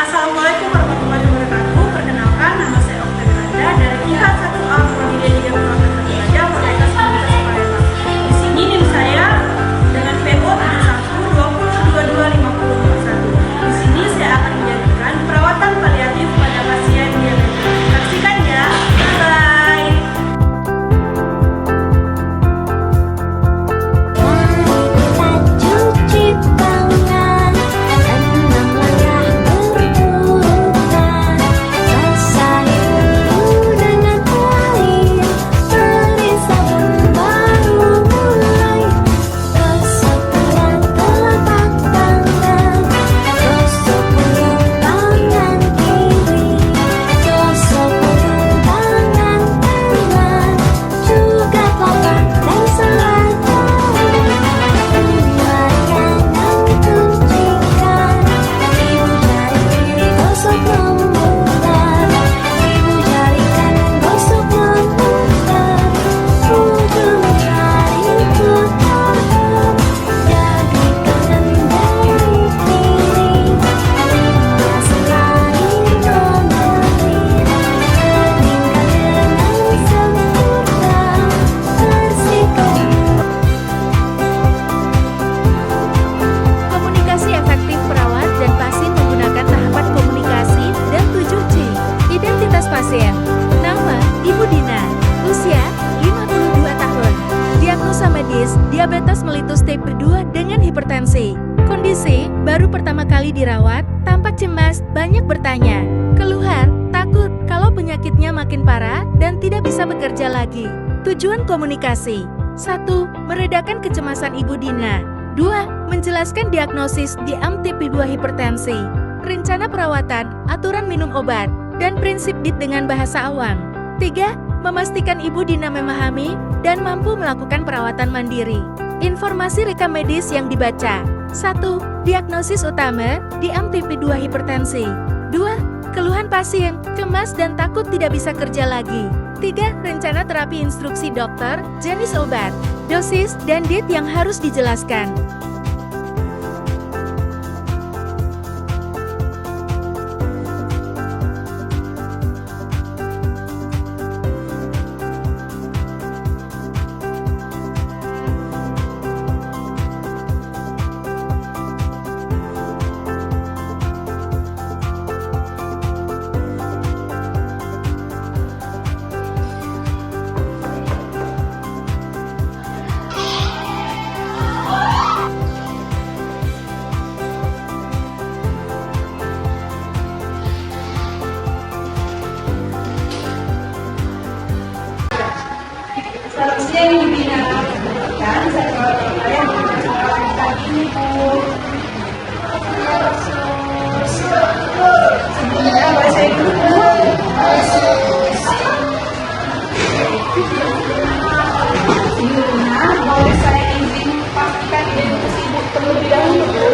Assalamualaikum warahmatullahi wabarakatuh. Perkenalkan, nama saya Oktavia Randa dari IHA 1A Prodi Media Pengamanan Belajar Fakultas Komunikasi Palembang. Di sini NIM saya dengan PO 7120225041. Di sini saya akan menjadikan perawatan paliatif pada pasien diabetes. Saksikan ya. Bye. Pasien. Nama Ibu Dina. Usia 52 tahun. Diagnosa medis diabetes mellitus tipe 2 dengan hipertensi. Kondisi baru pertama kali dirawat, tampak cemas, banyak bertanya. Keluhan, takut kalau penyakitnya makin parah dan tidak bisa bekerja lagi. Tujuan komunikasi: 1. Meredakan kecemasan Ibu Dina. 2. Menjelaskan diagnosis DM tipe 2 hipertensi, rencana perawatan, aturan minum obat, dan prinsip DIT dengan bahasa awam. 3. Memastikan Ibu Dina memahami dan mampu melakukan perawatan mandiri. Informasi rekam medis yang dibaca: 1. Diagnosis utama, DM tipe 2 hipertensi. 2. Keluhan pasien, cemas dan takut tidak bisa kerja lagi. 3. Rencana terapi instruksi dokter, jenis obat, dosis, dan DIT yang harus dijelaskan. Selamat siang Ibu Dina. Kan saya yang menjelaskan ini Bu. Sebelumnya bahasa Ibu Bu. Sebelumnya boleh saya izin pastikan identitas Ibu terlebih dahulu Bu.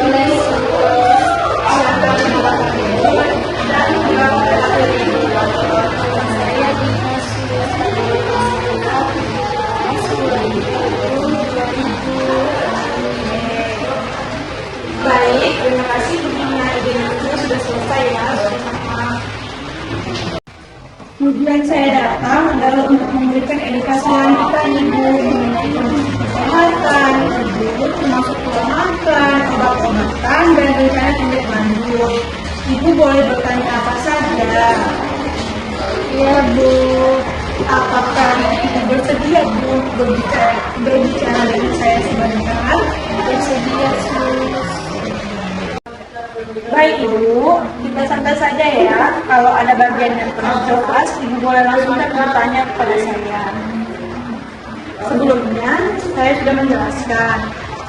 Boleh. Baik, terima kasih. Begini identitasnya sudah selesai ya. Tujuan saya datang adalah untuk memberikan edukasi lanjutan Ibu mengenai kondisi kesehatan Ibu, termasuk pola makan, obat-obatan, dan rencana tindak lanjut. Ibu boleh bertanya apa saja. Ya Bu, apakah Ibu bersedia Bu berbicara dengan saya sebentar? Bersedia Sus. Baik Ibu, kita santai saja ya. Kalau ada bagian yang kurang jelas, Ibu boleh langsung bertanya kepada saya. Sebelumnya, saya sudah menjelaskan.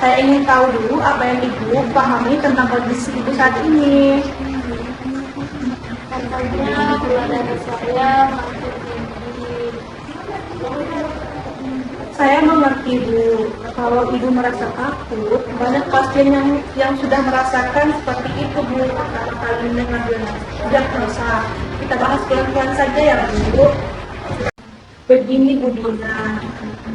Saya ingin tahu dulu apa yang Ibu pahami tentang kondisi Ibu saat ini. Contohnya, gula darah saya makin tinggi. Saya mengerti Bu, kalau Ibu merasa takut, banyak pasien yang sudah merasakan seperti itu Bu. Karena kali dengan diagnosa, kita bahas pelan-pelan saja ya Bu. Begini Bu Dina,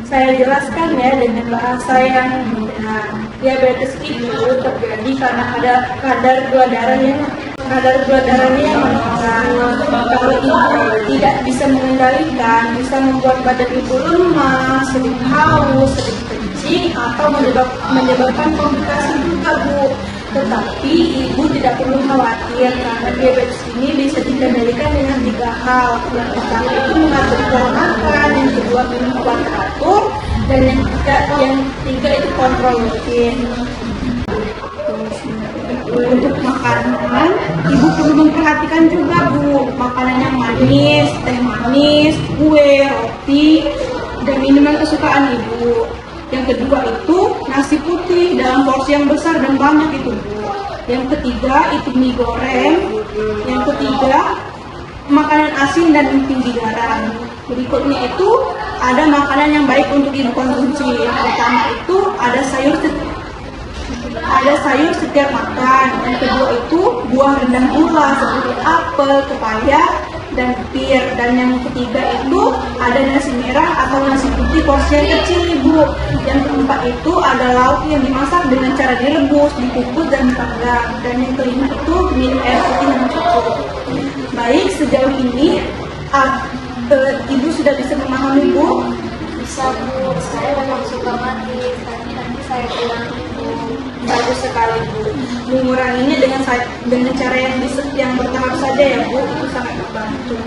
saya jelaskan ya dengan bahasa yang mudah. Diabetes itu terjadi karena ada kadar gula darahnya yang menurun. Kalau ibu tidak bisa mengendalikan, bisa membuat badan ibu lemah, sering haus, sering kencing, atau menyebabkan komplikasi juga, Bu. Tetapi ibu tidak perlu khawatir karena diabetes ini bisa dikendalikan dengan 3 hal. Yang pertama itu mengatur pola makan, yang kedua minum obat teratur, dan yang ketiga itu kontrol rutin. Untuk makanan, ibu perlu memperhatikan juga, Bu, makanan yang manis, teh manis, kue, roti, dan minuman kesukaan ibu. Yang kedua itu nasi putih dalam porsi yang besar dan banyak itu, Bu. Yang ketiga itu mie goreng. Yang ketiga makanan asin dan tinggi garam. Berikutnya itu ada makanan yang baik untuk ibu konsumsi. Yang pertama itu ada sayur setiap makan. Yang kedua itu buah rendah gula seperti apel, pepaya, dan pir. Dan yang ketiga itu ada nasi merah atau nasi putih porsi yang kecil, Ibu. Yang keempat itu ada lauk yang dimasak dengan cara direbus, dikukus, dan dipanggang. Dan yang kelima itu minum air putih yang cukup. Baik, sejauh ini Ibu sudah bisa memahami, Bu? Bisa, Bu. Saya memang suka manis, tapi nanti saya bilang itu. Bagus sekali, Bu. Menguranginya dengan cara yang bertahap saja ya, Bu. Itu sangat membantu.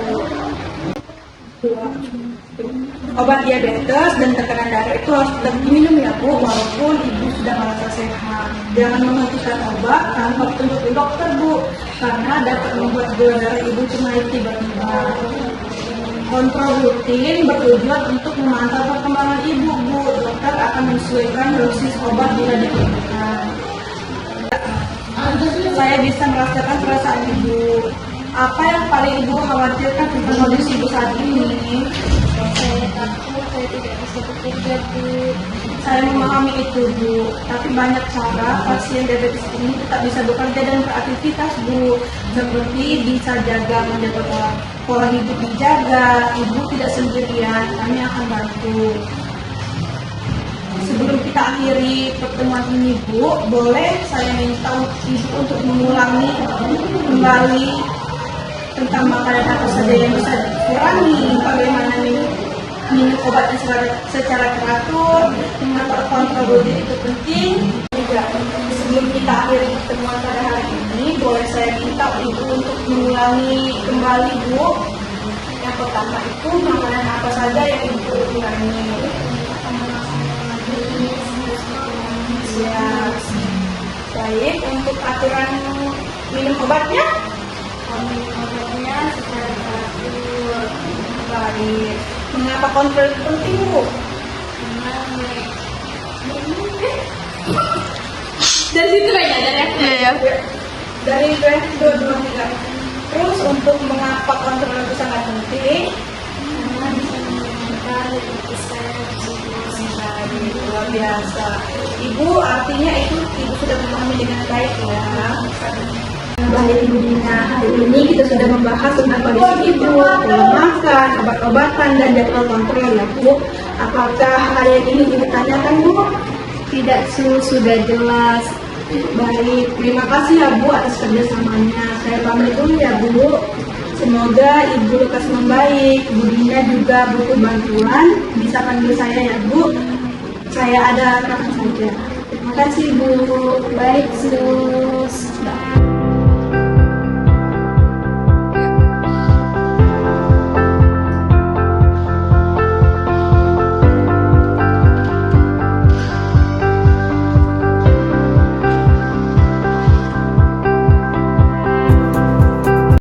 Obat diabetes dan tekanan darah itu harus tetap diminum ya, Bu, walaupun ibu sudah merasa sehat. Jangan menghentikan obat tanpa petunjuk dokter, Bu, karena dapat membuat gula darah ibu naik tiba-tiba. Kontrol rutin bertujuan untuk memantau perkembangan ibu, Bu. Dokter akan menyesuaikan dosis obat bila diperlukan. Saya bisa merasakan perasaan ibu. Apa yang paling ibu khawatirkan tentang kondisi ibu saat ini? Saya takut saya tidak bisa bekerja, Bu. Saya memahami itu, Bu. Tapi banyak cara pasien diabetes ini tetap bisa bekerja dan beraktivitas, Bu. Seperti bisa menjaga pola hidup dijaga. Ibu tidak sendirian, kami akan bantu. Sebelum kita akhiri pertemuan ini, Bu, boleh saya minta ibu untuk mengulangi kembali tentang makanan apa saja yang bisa dikurangi, bagaimana minum obatnya secara teratur, mengatur kontrol rutin itu penting. Juga sebelum kita akhiri pertemuan pada hari ini, boleh saya minta ibu untuk mengulangi kembali, Bu. Yang pertama itu makanan apa saja yang ibu perlu kurangi. Ya, baik. Untuk aturan minum obatnya, Minum obatnya secara teratur. baik. Mengapa kontrol itu penting, Bu? Dari situ aja, dari aku. Iya. Dari 223. Terus untuk mengapa kontrol itu sangat penting? Karena bisa menentukan lebih saya Luar biasa. Ibu, artinya itu ibu sudah memahami dengan baik ya. Baik, Ibu Dina. Hari ini kita sudah membahas tentang kondisi ibu, pola makan, obat-obatan, dan jadwal kontrol ya, Bu. Apakah hal yang ingin ibu tanyakan, Bu? tidak sudah jelas. Baik, terima kasih ya, Bu, atas kerjasamanya. Saya pamit dulu ya, Bu. Semoga Ibu lekas membaik. Bu Dina juga butuh bantuan, bisa panggil saya ya, Bu. Saya ada kapan saja. Terima kasih, Bu. Baik, Sus.